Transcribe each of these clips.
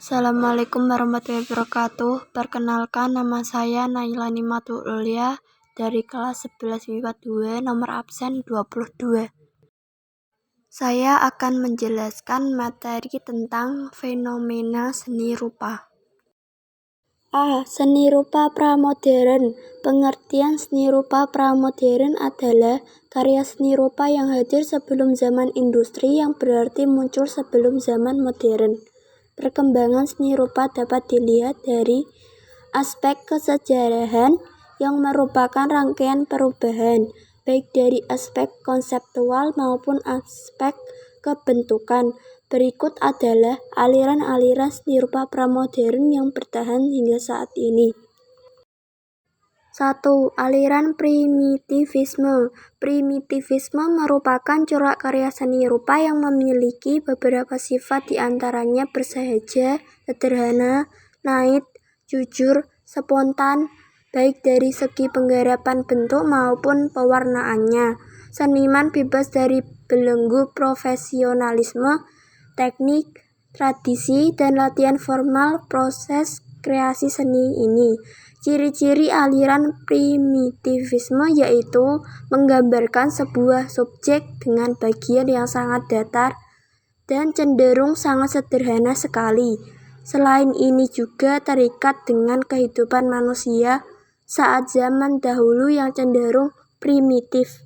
Assalamualaikum warahmatullahi wabarakatuh. Perkenalkan, nama saya Nailani Matuulia dari kelas 11 MIPA 2 nomor absen 22. Saya akan menjelaskan materi tentang fenomena seni rupa. Seni rupa pramodern. Pengertian seni rupa pramodern adalah karya seni rupa yang hadir sebelum zaman industri, yang berarti muncul sebelum zaman modern. Perkembangan seni rupa dapat dilihat dari aspek kesejarahan yang merupakan rangkaian perubahan, baik dari aspek konseptual maupun aspek kebentukan. Berikut adalah aliran-aliran seni rupa pramodern yang bertahan hingga saat ini. 1. Aliran primitivisme. Primitivisme merupakan corak karya seni rupa yang memiliki beberapa sifat, diantaranya bersahaja, sederhana, naif, jujur, spontan, baik dari segi penggarapan bentuk maupun pewarnaannya. Seniman bebas dari belenggu profesionalisme, teknik, tradisi, dan latihan formal proses kreasi seni ini. Ciri-ciri aliran primitivisme yaitu menggambarkan sebuah subjek dengan bagian yang sangat datar dan cenderung sangat sederhana sekali. Selain ini juga terikat dengan kehidupan manusia saat zaman dahulu yang cenderung primitif.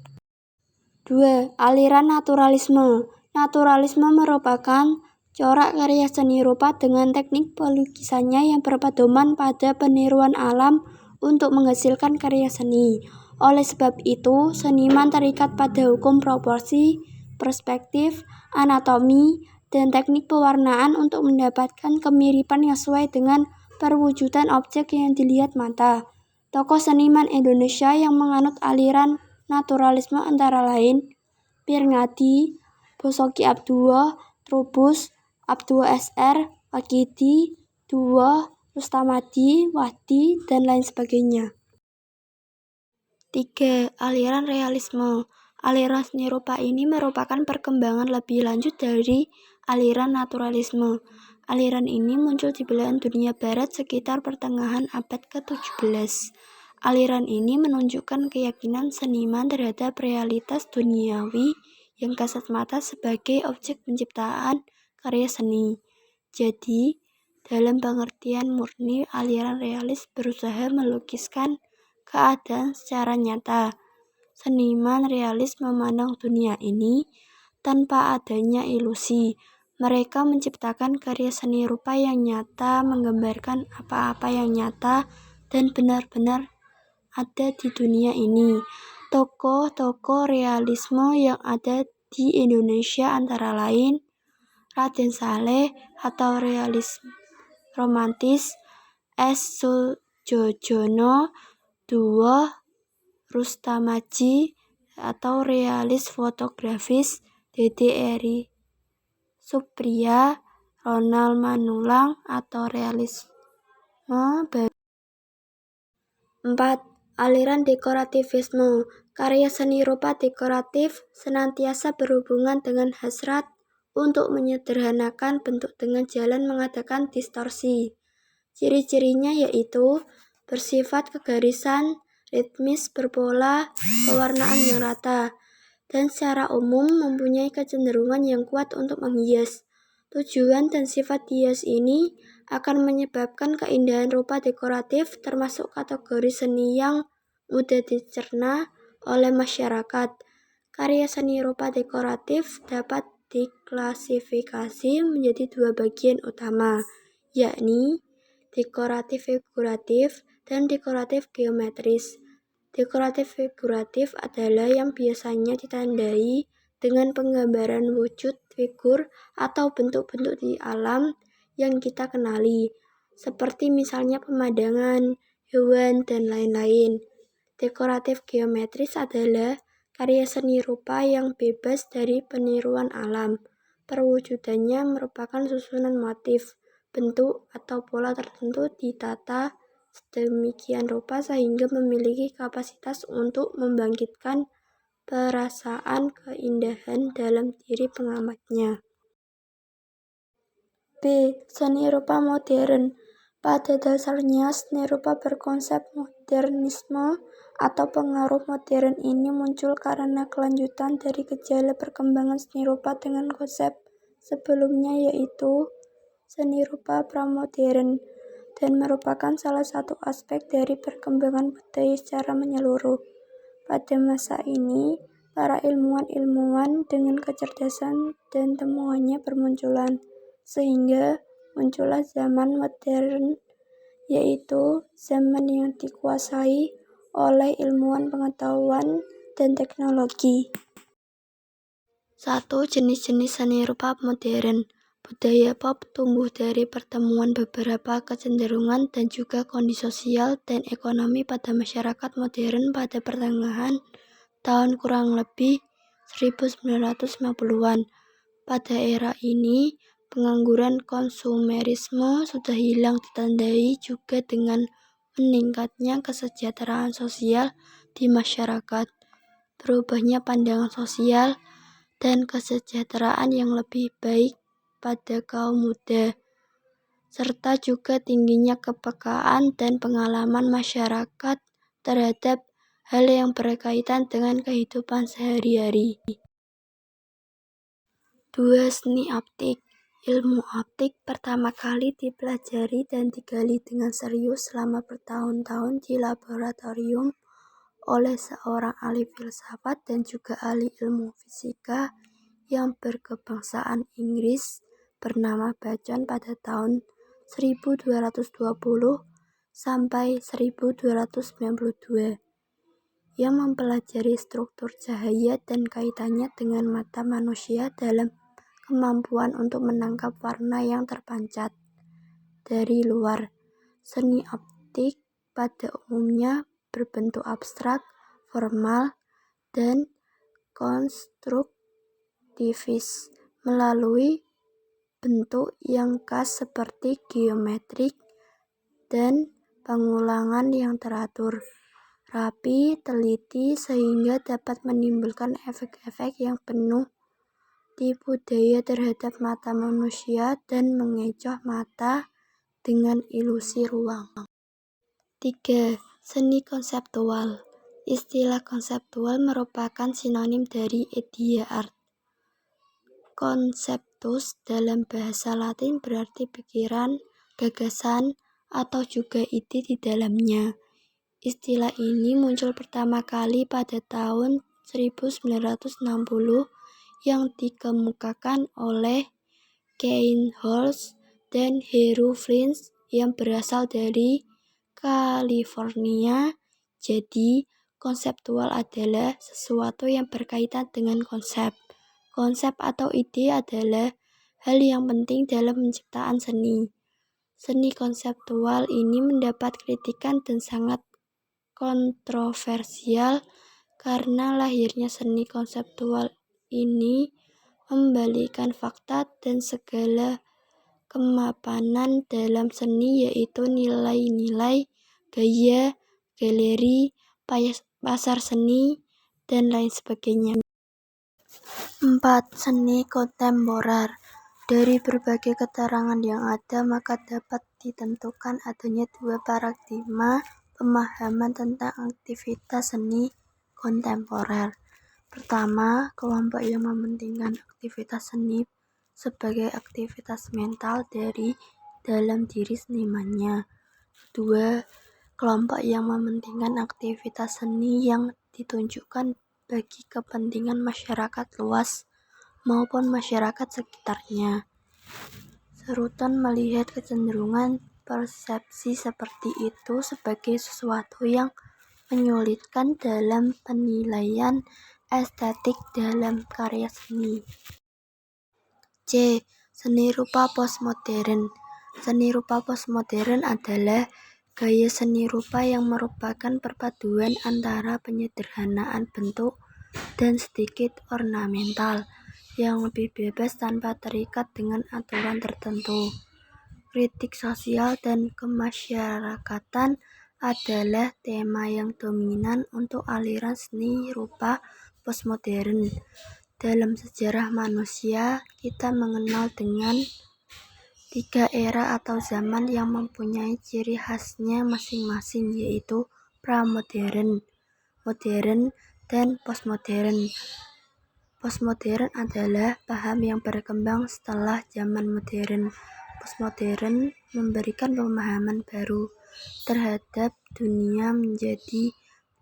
2. Aliran naturalisme. Naturalisme merupakan corak karya seni rupa dengan teknik pelukisannya yang berpedoman pada peniruan alam untuk menghasilkan karya seni. Oleh sebab itu, seniman terikat pada hukum proporsi, perspektif, anatomi, dan teknik pewarnaan untuk mendapatkan kemiripan yang sesuai dengan perwujudan objek yang dilihat mata. Tokoh seniman Indonesia yang menganut aliran naturalisme antara lain Pirngadi, Bosoki Abduh, Trubus, Abduh Sr, Wakidi, Duoh, Rustamadi, Wahdi, dan lain sebagainya. 3. Aliran realisme. Aliran seni rupa ini merupakan perkembangan lebih lanjut dari aliran naturalisme. Aliran ini muncul di belahan dunia barat sekitar pertengahan abad ke-17. Aliran ini menunjukkan keyakinan seniman terhadap realitas duniawi yang kasat mata sebagai objek penciptaan karya seni. Jadi, dalam pengertian murni, aliran realis berusaha melukiskan keadaan secara nyata. Seniman realis memandang dunia ini tanpa adanya ilusi. Mereka menciptakan karya seni rupa yang nyata, menggambarkan apa-apa yang nyata dan benar-benar ada di dunia ini. Tokoh-tokoh realisme yang ada di Indonesia antara lain Raden Saleh atau realisme romantis, S. Sudjojono, Duoh, Rustamadi atau realis fotografis, Dede Eri Supriya, Ronald Manulang atau realisme baru. 4. Aliran dekorativisme. Karya seni rupa dekoratif senantiasa berhubungan dengan hasrat untuk menyederhanakan bentuk dengan jalan mengadakan distorsi. Ciri-cirinya yaitu bersifat kegarisan, ritmis, berpola, pewarnaan yang rata, dan secara umum mempunyai kecenderungan yang kuat untuk menghias. Tujuan dan sifat hias ini akan menyebabkan keindahan rupa dekoratif, termasuk kategori seni yang mudah dicerna oleh masyarakat. Karya seni rupa dekoratif dapat diklasifikasi menjadi dua bagian utama, yakni dekoratif figuratif dan dekoratif geometris. Dekoratif figuratif adalah yang biasanya ditandai dengan penggambaran wujud, figur, atau bentuk-bentuk di alam yang kita kenali, seperti misalnya pemandangan, hewan, dan lain-lain. Dekoratif geometris adalah karya seni rupa yang bebas dari peniruan alam. Perwujudannya merupakan susunan motif, bentuk, atau pola tertentu ditata sedemikian rupa sehingga memiliki kapasitas untuk membangkitkan perasaan keindahan dalam diri pengamatnya. B. Seni rupa modern. Pada dasarnya, seni rupa berkonsep modernisme atau pengaruh modern ini muncul karena kelanjutan dari gejala perkembangan seni rupa dengan konsep sebelumnya, yaitu seni rupa pramodern, dan merupakan salah satu aspek dari perkembangan budaya secara menyeluruh. Pada masa ini, para ilmuwan dengan kecerdasan dan temuannya bermunculan, sehingga muncullah zaman modern, yaitu zaman yang dikuasai oleh ilmuwan pengetahuan dan teknologi. 1. Jenis-jenis seni rupa modern. Budaya pop tumbuh dari pertemuan beberapa kecenderungan dan juga kondisi sosial dan ekonomi pada masyarakat modern pada pertengahan tahun kurang lebih 1950-an. Pada era ini, pengangguran konsumerisme sudah hilang, ditandai juga dengan meningkatnya kesejahteraan sosial di masyarakat, berubahnya pandangan sosial dan kesejahteraan yang lebih baik pada kaum muda, serta juga tingginya kepekaan dan pengalaman masyarakat terhadap hal yang berkaitan dengan kehidupan sehari-hari. 2. Seni optik. Ilmu optik pertama kali dipelajari dan digali dengan serius selama bertahun-tahun di laboratorium oleh seorang ahli filsafat dan juga ahli ilmu fisika yang berkebangsaan Inggris bernama Bacon pada tahun 1220 sampai 1292, yang mempelajari struktur cahaya dan kaitannya dengan mata manusia dalam kemampuan untuk menangkap warna yang terpancar dari luar. Seni optik pada umumnya berbentuk abstrak, formal, dan konstruktivis melalui bentuk yang khas seperti geometrik dan pengulangan yang teratur, rapi, teliti, sehingga dapat menimbulkan efek-efek yang penuh tipu daya terhadap mata manusia dan mengecoh mata dengan ilusi ruang. 3. Seni konseptual. Istilah konseptual merupakan sinonim dari idea art. Conceptus dalam bahasa Latin berarti pikiran, gagasan, atau juga ide di dalamnya. Istilah ini muncul pertama kali pada tahun 1960 yang dikemukakan oleh Keinholz dan Hero Flins yang berasal dari California. Jadi, konseptual adalah sesuatu yang berkaitan dengan konsep. Konsep atau ide adalah hal yang penting dalam penciptaan seni. Seni konseptual ini mendapat kritikan dan sangat kontroversial karena lahirnya seni konseptual ini membalikkan fakta dan segala kemapanan dalam seni, yaitu nilai-nilai, gaya, galeri, pasar seni, dan lain sebagainya. 4. Seni kontemporer. Dari berbagai keterangan yang ada, maka dapat ditentukan adanya dua paradigma pemahaman tentang aktivitas seni kontemporer. Pertama, kelompok yang mementingkan aktivitas seni sebagai aktivitas mental dari dalam diri senimannya. Kedua, kelompok yang mementingkan aktivitas seni yang ditunjukkan bagi kepentingan masyarakat luas maupun masyarakat sekitarnya. Serutan melihat kecenderungan persepsi seperti itu sebagai sesuatu yang menyulitkan dalam penilaian estetik dalam karya seni. C. Seni rupa postmodern. Seni rupa postmodern adalah gaya seni rupa yang merupakan perpaduan antara penyederhanaan bentuk dan sedikit ornamental, yang lebih bebas tanpa terikat dengan aturan tertentu. Kritik sosial dan kemasyarakatan adalah tema yang dominan untuk aliran seni rupa postmodern. Dalam sejarah manusia, kita mengenal dengan Tiga era atau zaman yang mempunyai ciri khasnya masing-masing, yaitu pramodern, modern, dan postmodern. Postmodern adalah paham yang berkembang setelah zaman modern. Postmodern memberikan pemahaman baru terhadap dunia menjadi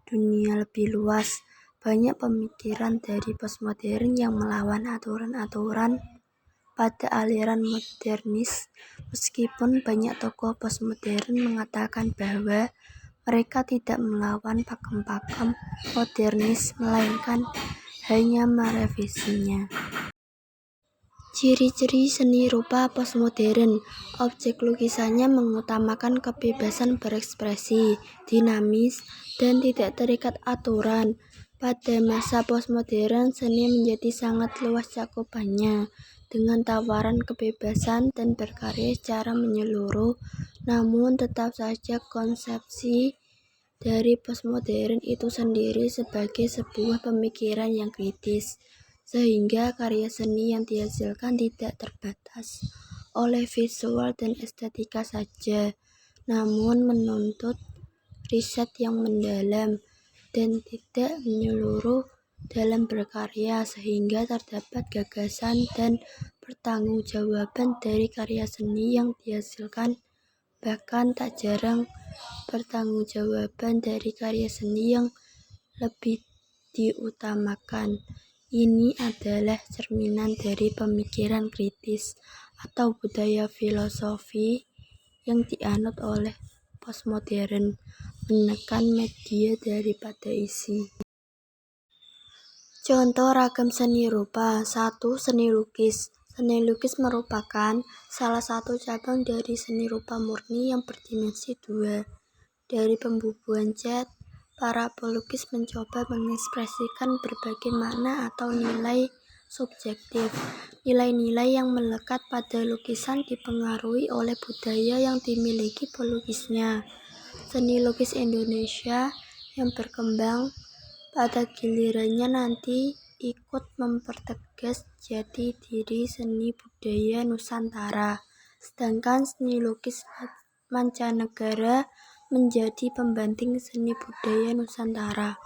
dunia lebih luas. Banyak pemikiran dari postmodern yang melawan aturan-aturan pada aliran modernis, meskipun banyak tokoh postmodern mengatakan bahwa mereka tidak melawan pakem-pakem modernis, melainkan hanya merevisinya. Ciri-ciri seni rupa postmodern. Objek lukisannya mengutamakan kebebasan berekspresi, dinamis, dan tidak terikat aturan. Pada masa postmodern, seni menjadi sangat luas cakupannya, dengan tawaran kebebasan dan berkarya secara menyeluruh. Namun tetap saja konsepsi dari postmodern itu sendiri sebagai sebuah pemikiran yang kritis, sehingga karya seni yang dihasilkan tidak terbatas oleh visual dan estetika saja, namun menuntut riset yang mendalam dan tidak menyeluruh dalam berkarya, sehingga terdapat gagasan dan pertanggungjawaban dari karya seni yang dihasilkan. Bahkan tak jarang pertanggungjawaban dari karya seni yang lebih diutamakan. Ini adalah cerminan dari pemikiran kritis atau budaya filosofi yang dianut oleh postmodern, menekan media daripada isi. Contoh ragam seni rupa. 1. Seni lukis. Seni lukis merupakan salah satu cabang dari seni rupa murni yang berdimensi 2. Dari pembubuhan cat, para pelukis mencoba mengekspresikan berbagai makna atau nilai subjektif. Nilai-nilai yang melekat pada lukisan dipengaruhi oleh budaya yang dimiliki pelukisnya. Seni lukis Indonesia yang berkembang pada gilirannya nanti ikut mempertegas jati diri seni budaya Nusantara, sedangkan seni lukis mancanegara menjadi pembanding seni budaya Nusantara.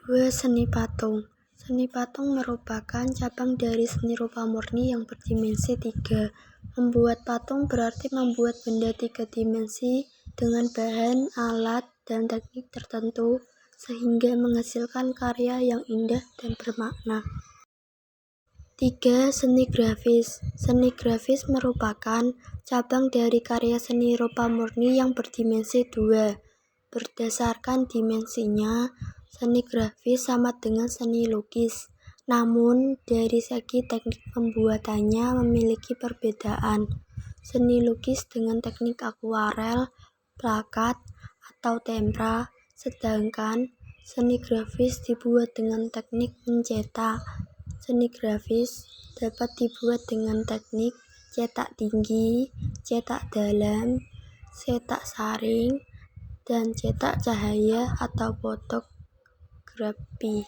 2. Seni patung. Seni patung merupakan cabang dari seni rupa murni yang berdimensi 3. Membuat patung berarti membuat benda 3 dimensi dengan bahan, alat, dan teknik tertentu, sehingga menghasilkan karya yang indah dan bermakna. 3. Seni grafis. Seni grafis merupakan cabang dari karya seni rupa murni yang berdimensi 2. Berdasarkan dimensinya, seni grafis sama dengan seni lukis, namun dari segi teknik pembuatannya memiliki perbedaan. Seni lukis dengan teknik akuarel, plakat, atau tempera, sedangkan seni grafis dibuat dengan teknik mencetak. Seni grafis dapat dibuat dengan teknik cetak tinggi, cetak dalam, cetak saring, dan cetak cahaya atau fotografi.